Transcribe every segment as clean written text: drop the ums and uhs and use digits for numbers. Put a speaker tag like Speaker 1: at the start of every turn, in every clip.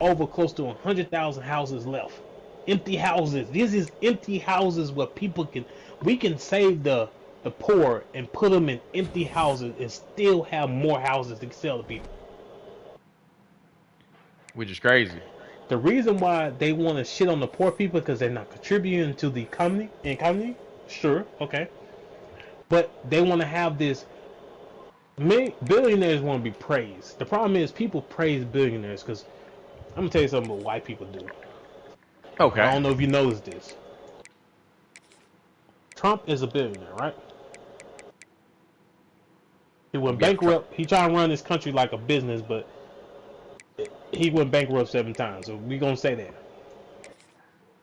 Speaker 1: over close to 100,000 houses left. Empty houses. This is empty houses where people can, we can save the poor and put them in empty houses and still have more houses to sell to people.
Speaker 2: Which is crazy.
Speaker 1: The reason why they want to shit on the poor people because they're not contributing to the economy. Sure, okay, but they want to have this. Billionaires want to be praised. The problem is people praise billionaires because I'm gonna tell you something what white people do. I
Speaker 2: Okay.
Speaker 1: don't know if you noticed this. Trump is a billionaire, right? He went
Speaker 2: Yeah.
Speaker 1: bankrupt. He tried to run this country like a business, but he went bankrupt 7 times. So we gonna say that.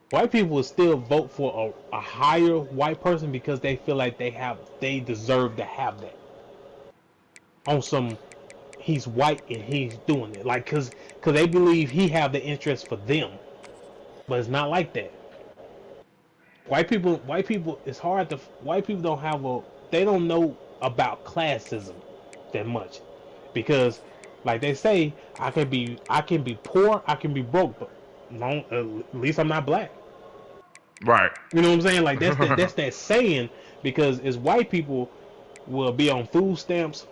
Speaker 1: White people will still vote for a higher white person because they feel like they deserve to have that. On some, he's white and he's doing it like because they believe he have the interest for them, but it's not like that. White people, it's hard to. White people don't have a. They don't know about classism that much because, like they say, I can be poor, I can be broke, but no, at least I'm not black.
Speaker 2: Right.
Speaker 1: You know what I'm saying? Like that's that saying because as white people will be on food stamps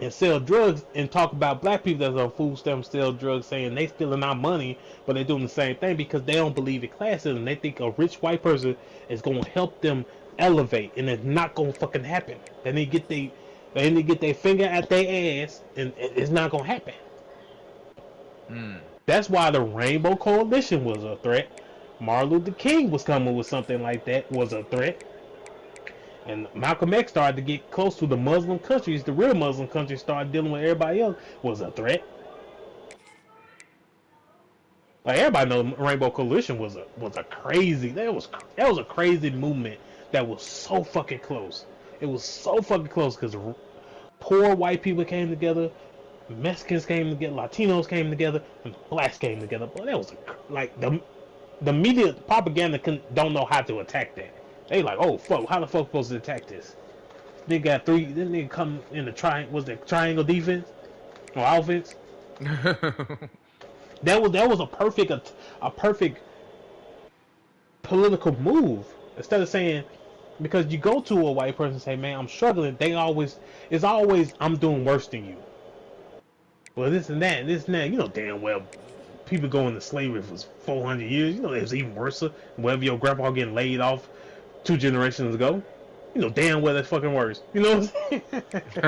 Speaker 1: and sell drugs and talk about black people that's on food stamps sell drugs saying they stealing our money, but they're doing the same thing because they don't believe in classism. They think a rich white person is gonna help them elevate, and it's not gonna fucking happen. They need to get their finger at their ass, and it's not gonna happen.
Speaker 2: Mm.
Speaker 1: That's why the Rainbow Coalition was a threat. Martin Luther King was coming with something like that was a threat. And Malcolm X started to get close to the Muslim countries. The real Muslim countries started dealing with everybody else was a threat. Like everybody knows, Rainbow Coalition was a crazy. That was a crazy movement that was so fucking close. It was so fucking close because poor white people came together, Mexicans came together, Latinos came together, and blacks came together. But that was like the media propaganda don't know how to attack that. They like, oh fuck, how the fuck supposed to attack this? They got three. Then they come in the triangle. Was the triangle defense or offense? That was a perfect political move. Instead of saying because you go to a white person and say, man, I'm struggling. It's always I'm doing worse than you. Well, this and that, and this and that. You know damn well people going to slavery for 400 years. You know it was even worse. Whether your grandpa getting laid off 2 generations ago. You know damn well that's fucking worse. You know what I'm saying?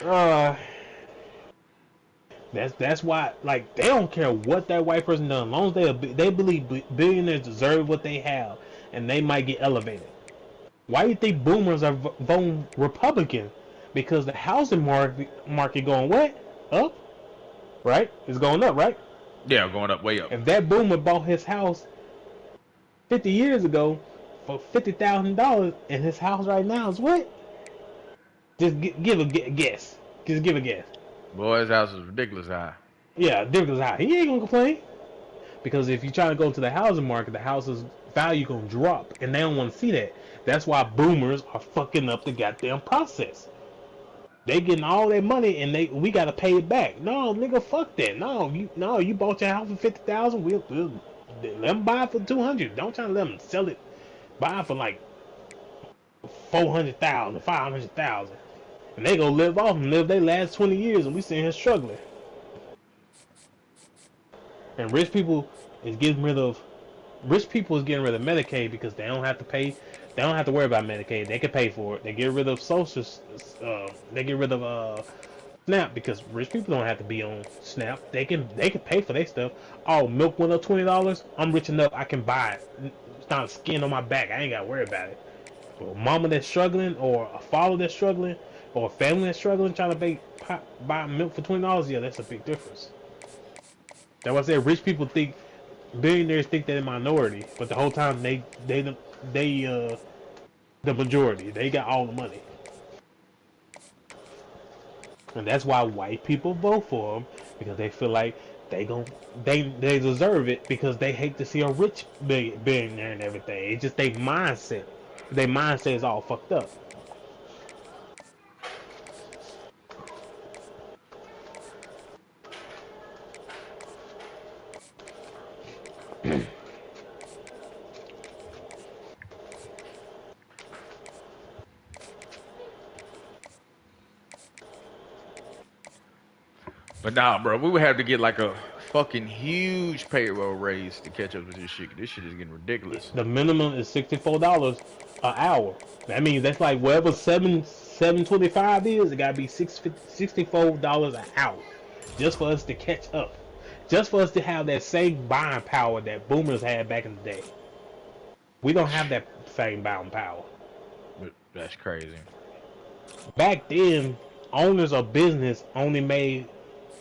Speaker 1: uh, that's why like they don't care what that white person done, as long as they believe billionaires deserve what they have, and they might get elevated. Why do you think boomers are voting Republican? Because the housing market going what up, right? It's going up, right?
Speaker 2: Yeah, going up, way up.
Speaker 1: If that boomer bought his house 50 years ago for $50,000, and his house right now is what? Just give a guess. Just give a guess.
Speaker 2: Boy's house is ridiculous high.
Speaker 1: Yeah, difference high. He ain't gonna complain. Because if you try to go to the housing market, the house's value gonna drop, and they don't want to see that. That's why boomers are fucking up the goddamn process. They getting all their money, and we gotta pay it back. No, nigga, fuck that. No, you bought your house for 50,000. We'll let them buy it for 200. Don't try to let them sell it. Buy it for like 400,000, 500,000, and they gonna live off and live their last 20 years, and we sitting here struggling. And rich people is getting rid of Medicaid because they don't have to pay. They don't have to worry about Medicaid. They can pay for it. They get rid of social. They get rid of SNAP because rich people don't have to be on SNAP. They can pay for their stuff. Oh, milk went up $20. I'm rich enough. I can buy it. It's not a skin on my back. I ain't got to worry about it. But a mama that's struggling, or a father that's struggling, or a family that's struggling, trying to buy milk for $20. Yeah, that's a big difference. That's why I said rich people think billionaires think they're the minority, but the whole time they the majority. They got all the money, and that's why white people vote for them because they feel like they deserve it because they hate to see a rich billionaire and everything. It's just their mindset. Their mindset is all fucked up.
Speaker 2: But nah, bro, we would have to get like a fucking huge payroll raise to catch up with this shit. This shit is getting ridiculous.
Speaker 1: The minimum is $64 an hour. That means that's like whatever 7.25 is. It gotta be $64 an hour, just for us to catch up, just for us to have that same buying power that boomers had back in the day. We don't have that same buying power.
Speaker 2: But that's crazy.
Speaker 1: Back then, owners of business only made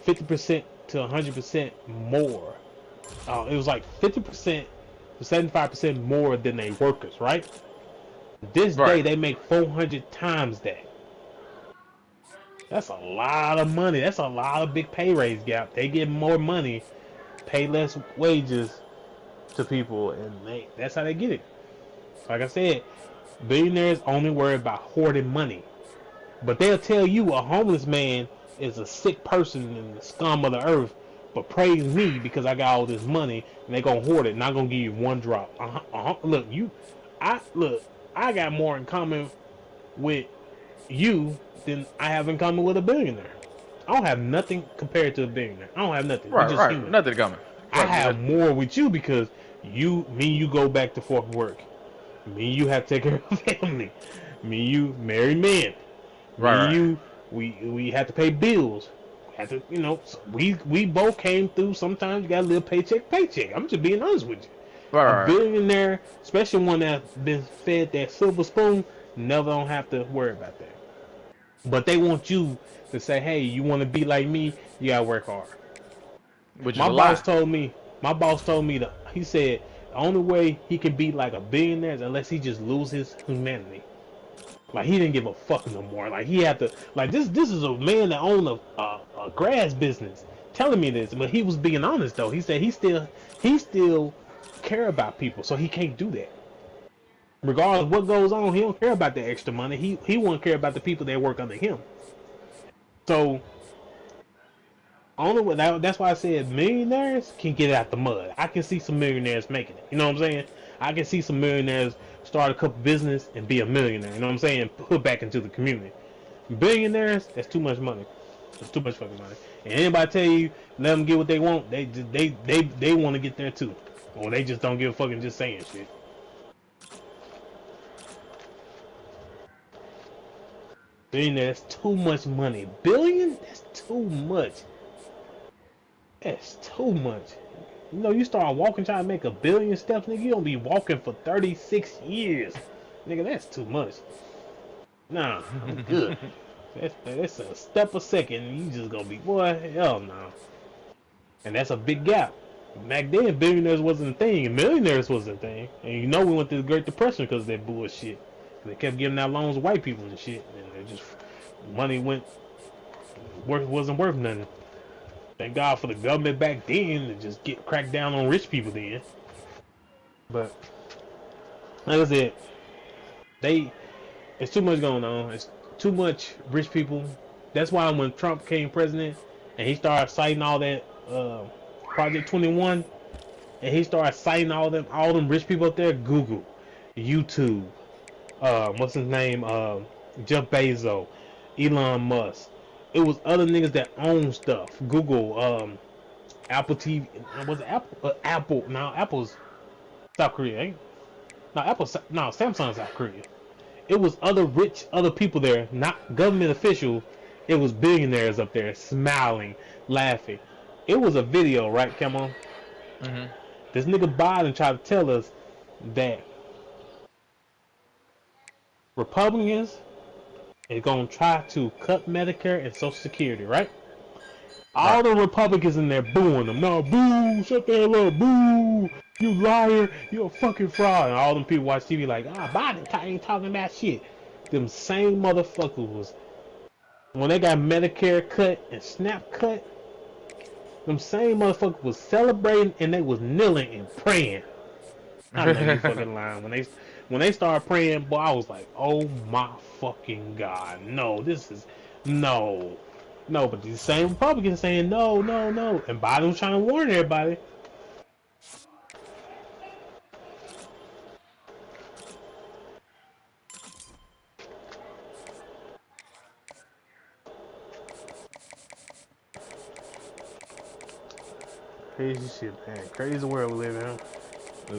Speaker 1: 50% to 100% more. It was like 50% to 75% more than they workers, right? This day
Speaker 2: Right.
Speaker 1: they make 400 times that. That's a lot of money. That's a lot of big pay raise gap. They get more money, pay less wages to people, and that's how they get it. Like I said, billionaires only worry about hoarding money. But they'll tell you a homeless man is a sick person and the scum of the earth, but praise me because I got all this money and they gonna hoard it, not gonna give you one drop. Look, I got more in common with you than I have in common with a billionaire. I don't have nothing compared to a billionaire. I don't have nothing. We're
Speaker 2: Right,
Speaker 1: just
Speaker 2: right.
Speaker 1: human.
Speaker 2: Nothing coming.
Speaker 1: I
Speaker 2: Right.
Speaker 1: have more with you because you go back to Fort Worth. Me and you have to take care of family. Me and you married men.
Speaker 2: Right,
Speaker 1: Me and
Speaker 2: right.
Speaker 1: you, we had to pay bills. Had to, so we both came through. Sometimes you gotta live paycheck. I'm just being honest with you.
Speaker 2: Right,
Speaker 1: A
Speaker 2: right, right.
Speaker 1: billionaire, especially one that's been fed that silver spoon, never don't have to worry about that. But they want you to say, hey, you want to be like me, you gotta work hard.
Speaker 2: Which is
Speaker 1: My
Speaker 2: a
Speaker 1: boss
Speaker 2: lie.
Speaker 1: told me, that he said the only way he can be like a billionaire is unless he just lose his humanity. Like he didn't give a fuck no more. Like he had to. Like this is a man that owned a grass business telling me this, but he was being honest though. He said he still care about people, so he can't do that. Regardless of what goes on, he don't care about the extra money. He won't care about the people that work under him. So only that's why I said millionaires can get out the mud. I can see some millionaires making it. You know what I'm saying? I can see some millionaires start a couple business and be a millionaire. You know what I'm saying? Put back into the community. Billionaires, that's too much money. That's too much fucking money. And anybody tell you let them get what they want, they want to get there too, or they just don't give a fuck and just saying shit. Billionaires, too much money. Billion, that's too much. That's too much. You start walking trying to make 1 billion steps, nigga. You don't be walking for 36 years, nigga. That's too much. Nah, I'm good. That's a step a second. You just gonna be boy. Hell no. And that's a big gap. Back then, billionaires wasn't a thing, and millionaires wasn't a thing. And we went through the Great Depression because of that bullshit. They kept giving out loans to white people and shit, and they just money wasn't worth nothing. Thank God for the government back then to just get cracked down on rich people then. But like I said, it's too much going on. It's too much rich people. That's why when Trump came president and he started citing all that Project 21, and he started citing all them rich people up there, Google, YouTube, what's his name, Jeff Bezos, Elon Musk. It was other niggas that own stuff. Google, Apple TV. Was it Apple? Apple. No, Apple's South Korea. Ain't? No, Samsung's South Korea. It was other people there, not government officials. It was billionaires up there smiling, laughing. It was a video, right, Camo?
Speaker 2: Mm-hmm.
Speaker 1: This nigga Biden tried to tell us that Republicans is gonna try to cut Medicare and Social Security, right?
Speaker 2: Right.
Speaker 1: All the Republicans in there booing them. No, boo, shut the hell up, boo, you liar, you a fucking fraud. And all them people watch TV like, Biden ain't talking about shit. Them same motherfuckers was, when they got Medicare cut and SNAP cut, them same motherfuckers was celebrating and they was kneeling and praying. I know you fucking lying. When they started praying, boy, I was like, oh my fucking god, no, this is no. No, but these same Republicans saying no, no, no. And Biden was trying to warn everybody. Crazy shit, man. Crazy world we live in.
Speaker 2: We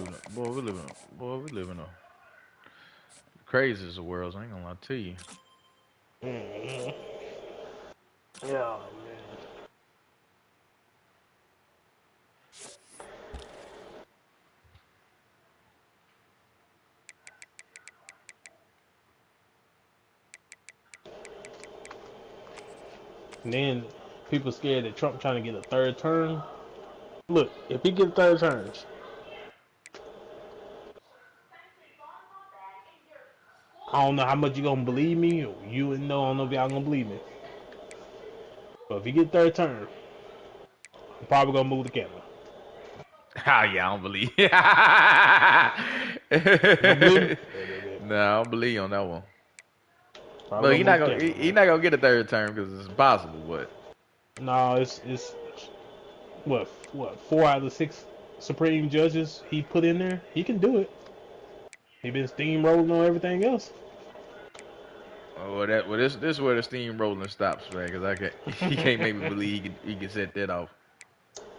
Speaker 2: live in a craziest of worlds. I ain't gonna lie to you.
Speaker 1: Mm-hmm. Yeah, man. And then people scared that Trump trying to get a third term. Look, if he get a third term, I don't know how much you gonna believe me, or you and know I don't know if y'all gonna believe me. But if he get third term, I'm probably gonna move to Canada.
Speaker 2: Ah, yeah, I don't believe.
Speaker 1: You don't believe me? Yeah, yeah, yeah.
Speaker 2: No, I don't believe on that one.
Speaker 1: Probably
Speaker 2: Look,
Speaker 1: gonna move to Canada,
Speaker 2: he
Speaker 1: man.
Speaker 2: not gonna get a third term because it's impossible. But
Speaker 1: No, it's what 4 out of the 6 Supreme judges he put in there. He can do it. He been steamrolling on everything else.
Speaker 2: this is where the steamrolling stops, man. Because I can't he can't make me believe he can set that off.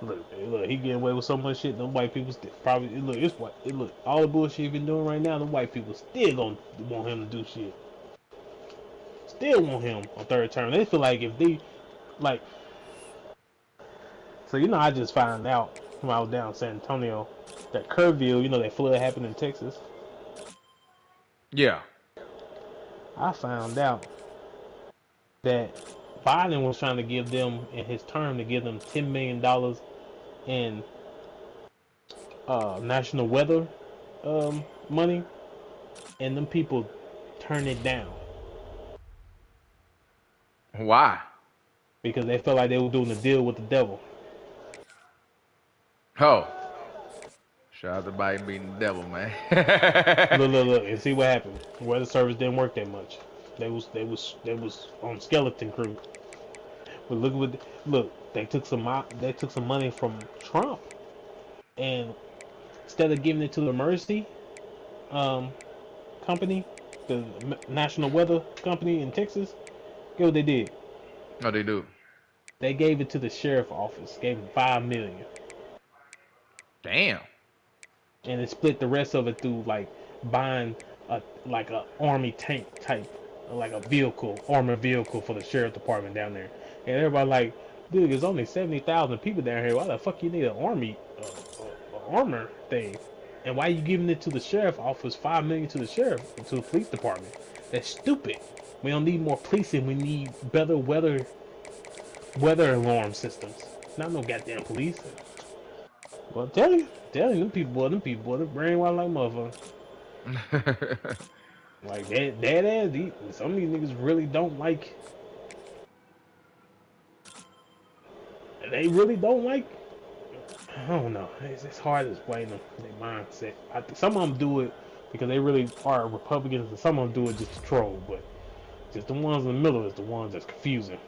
Speaker 1: Look, he getting away with so much shit. Them white people probably look. It's what it look. All the bullshit he been doing right now. The white people still gonna want him to do shit. Still want him on third term. They feel like if they like. So I just found out when I was down in San Antonio that Kerrville, that flood happened in Texas.
Speaker 2: Yeah.
Speaker 1: I found out that Biden was trying to give them in his term to give them $10 million in national weather money, and them people turned it down
Speaker 2: Why?
Speaker 1: because they felt like they were doing a deal with the devil.
Speaker 2: Oh, shout out to Biden being the devil, man.
Speaker 1: Look, and see what happened. Weather service didn't work that much. They was on skeleton crew. But look. They took some money from Trump, and instead of giving it to the emergency um, company, the National Weather Company in Texas, guess what they did?
Speaker 2: No, they do.
Speaker 1: They gave it to the sheriff office. Gave him $5 million,
Speaker 2: Damn.
Speaker 1: and they split the rest of it through like buying a army tank type, like a vehicle, armored vehicle for the sheriff department down there. And everybody like, dude, there's only 70,000 people down here. Why the fuck you need an army armor thing? And why you giving it to the sheriff office? $5 million to the sheriff, to the police department? That's stupid. We don't need more policing. We need better weather alarm systems. Not no goddamn police. Well, tell you, them people, them brainwash like motherfucker. Like that ass. Some of these niggas really don't like. They really don't like. I don't know. It's hard to explain them their mindset. I think some of them do it because they really are Republicans, and some of them do it just to troll. But just the ones in the middle is the ones that's confusing.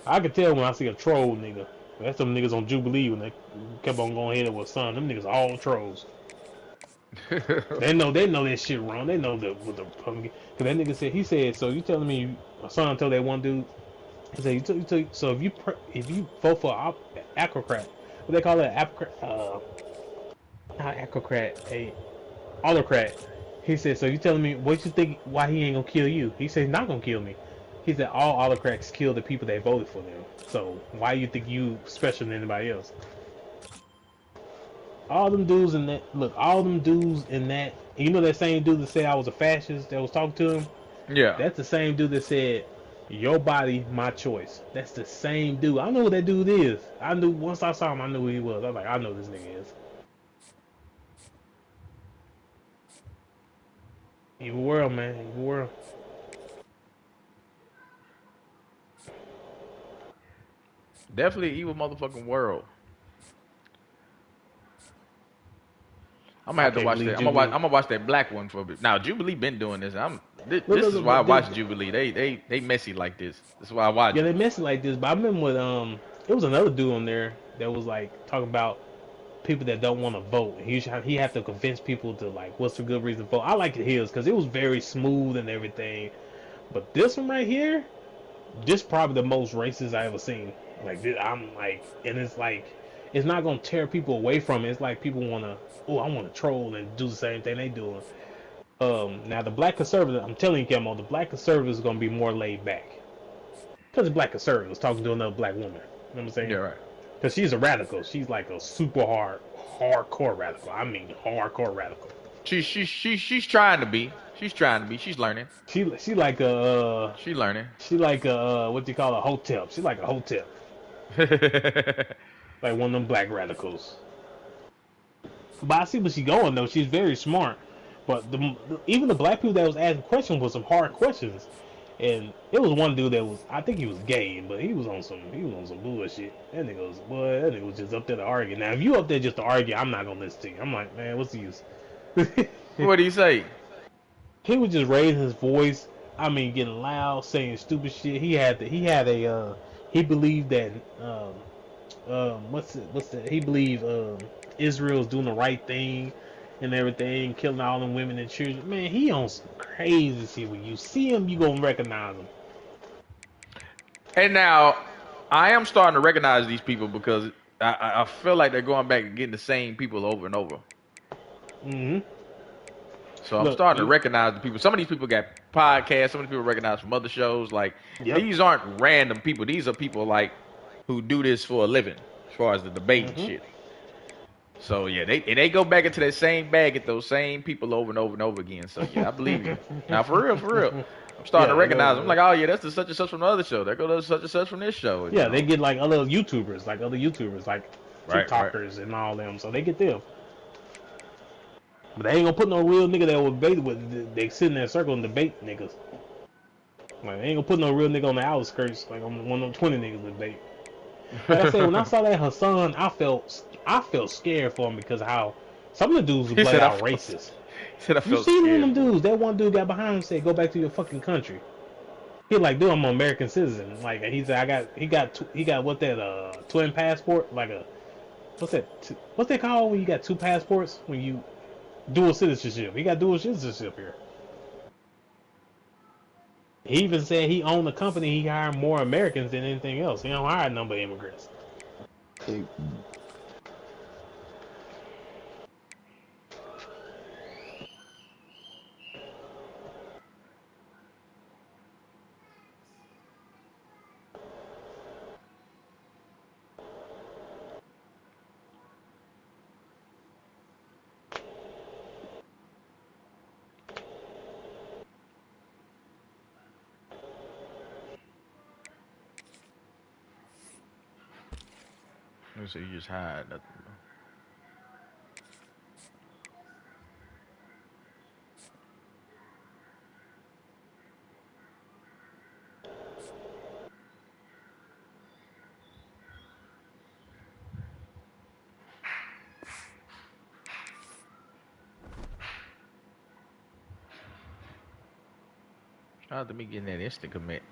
Speaker 1: I can tell when I see a troll nigga. That's them niggas on Jubilee when they kept on going ahead with son. Them niggas all trolls. They know that shit wrong. They know that with the Republican. Cause that nigga said, he said, so you telling me my son told that one dude, he said, so if you vote for Acrocrat, what they call it, not Acrocrat, a autocrat. He said, so you telling me what you think, why he ain't gonna kill you? He said he's not gonna kill me. He said all autocrats kill the people that voted for them. So why you think you special than anybody else? All them dudes in that look, all them dudes in that, that same dude that said I was a fascist that was talking to him.
Speaker 2: Yeah.
Speaker 1: That's the same dude that said your body, my choice. That's the same dude. I know who that dude is. I knew once I saw him, I knew who he was. I was like, I know who this nigga is. Evil world, man. Evil world.
Speaker 2: Definitely evil motherfucking world. I'm gonna
Speaker 1: I
Speaker 2: have to
Speaker 1: can't
Speaker 2: watch that.
Speaker 1: believe Jubilee.
Speaker 2: I'm gonna watch that black one for a bit. Now Jubilee been doing this.
Speaker 1: Look,
Speaker 2: This
Speaker 1: look,
Speaker 2: is
Speaker 1: look,
Speaker 2: why I
Speaker 1: but
Speaker 2: watch Jubilee. They messy like this. This is why I watch
Speaker 1: yeah,
Speaker 2: them.
Speaker 1: they messing like this. But I remember when it was another dude on there that was like talking about people that don't want to vote. He had to convince people to like what's a good reason to vote. I liked his because it was very smooth and everything. But this one right here, this probably the most racist I ever seen. Like I'm like, and it's like, it's not gonna tear people away from it. It's like people wanna, oh, I wanna troll and do the same thing they doing. Now the black conservative, I'm telling you, Camo, the black conservative is gonna be more laid back because the black conservative was talking to another black woman. You know what I'm saying?
Speaker 2: Yeah, right.
Speaker 1: Because she's a radical. She's like a super hardcore radical. I mean, hardcore radical.
Speaker 2: She's trying to be. She's trying to be. She's learning.
Speaker 1: She like a
Speaker 2: She learning.
Speaker 1: she like a what do you call a hotel? She like a hotel, like one of them black radicals. But I see where she going though. She's very smart. But even the black people that was asking questions was some hard questions. And it was one dude that was, I think he was gay, but he was on some bullshit. That nigga was, boy, that nigga was just up there to argue. Now, if you up there just to argue, I'm not gonna listen to you. I'm like, man, what's the use?
Speaker 2: What do you say?
Speaker 1: He was just raising his voice. I mean, getting loud, saying stupid shit. He believed that, what's it? He believed Israel's doing the right thing and everything, killing all them women and children. Man, he on some crazy shit. When you see him, you gonna recognize him.
Speaker 2: And now, I am starting to recognize these people because I feel like they're going back and getting the same people over and over.
Speaker 1: Mm-hmm.
Speaker 2: So I'm
Speaker 1: Look,
Speaker 2: starting to
Speaker 1: you.
Speaker 2: recognize the people. Some of these people got podcasts. Some of these people recognize from other shows. Like
Speaker 1: Yep.
Speaker 2: these aren't random people. These are people like who do this for a living, as far as the debate and
Speaker 1: Mm-hmm.
Speaker 2: shit. So yeah, they go back into that same bag at those same people over and over and over again. So yeah, I believe you. Now for real, for real. I'm starting
Speaker 1: Yeah,
Speaker 2: to
Speaker 1: they
Speaker 2: recognize them. I'm
Speaker 1: go.
Speaker 2: like, oh yeah, that's the such and such from the other show. There goes such and such from this show. You
Speaker 1: Yeah, they
Speaker 2: know.
Speaker 1: get like other YouTubers, like
Speaker 2: Right, right.
Speaker 1: TikTokers and all them. So they get them. But they ain't gonna put no real nigga that will debate with. They sit in that circle and debate niggas. Like they ain't gonna put no real nigga on the outskirts, like on one of them 20 niggas to debate. Like I said, when I saw that Hassan, I felt scared for him because of how some of the dudes were
Speaker 2: He
Speaker 1: blood
Speaker 2: said I
Speaker 1: out
Speaker 2: felt.
Speaker 1: racist.
Speaker 2: He said I
Speaker 1: You
Speaker 2: felt
Speaker 1: seen one of
Speaker 2: scared
Speaker 1: them
Speaker 2: for him.
Speaker 1: dudes? That one dude got behind him and said, "Go back to your fucking country." He like, dude, I'm an American citizen. Like he said, he got what that twin passport, like a what's that called when you got two passports when you dual citizenship. He got dual citizenship here. He even said he owned a company. He hired more Americans than anything else. He don't hire a number of immigrants.
Speaker 2: Let me see. You just hide nothing. Shout out to me getting that instant commit.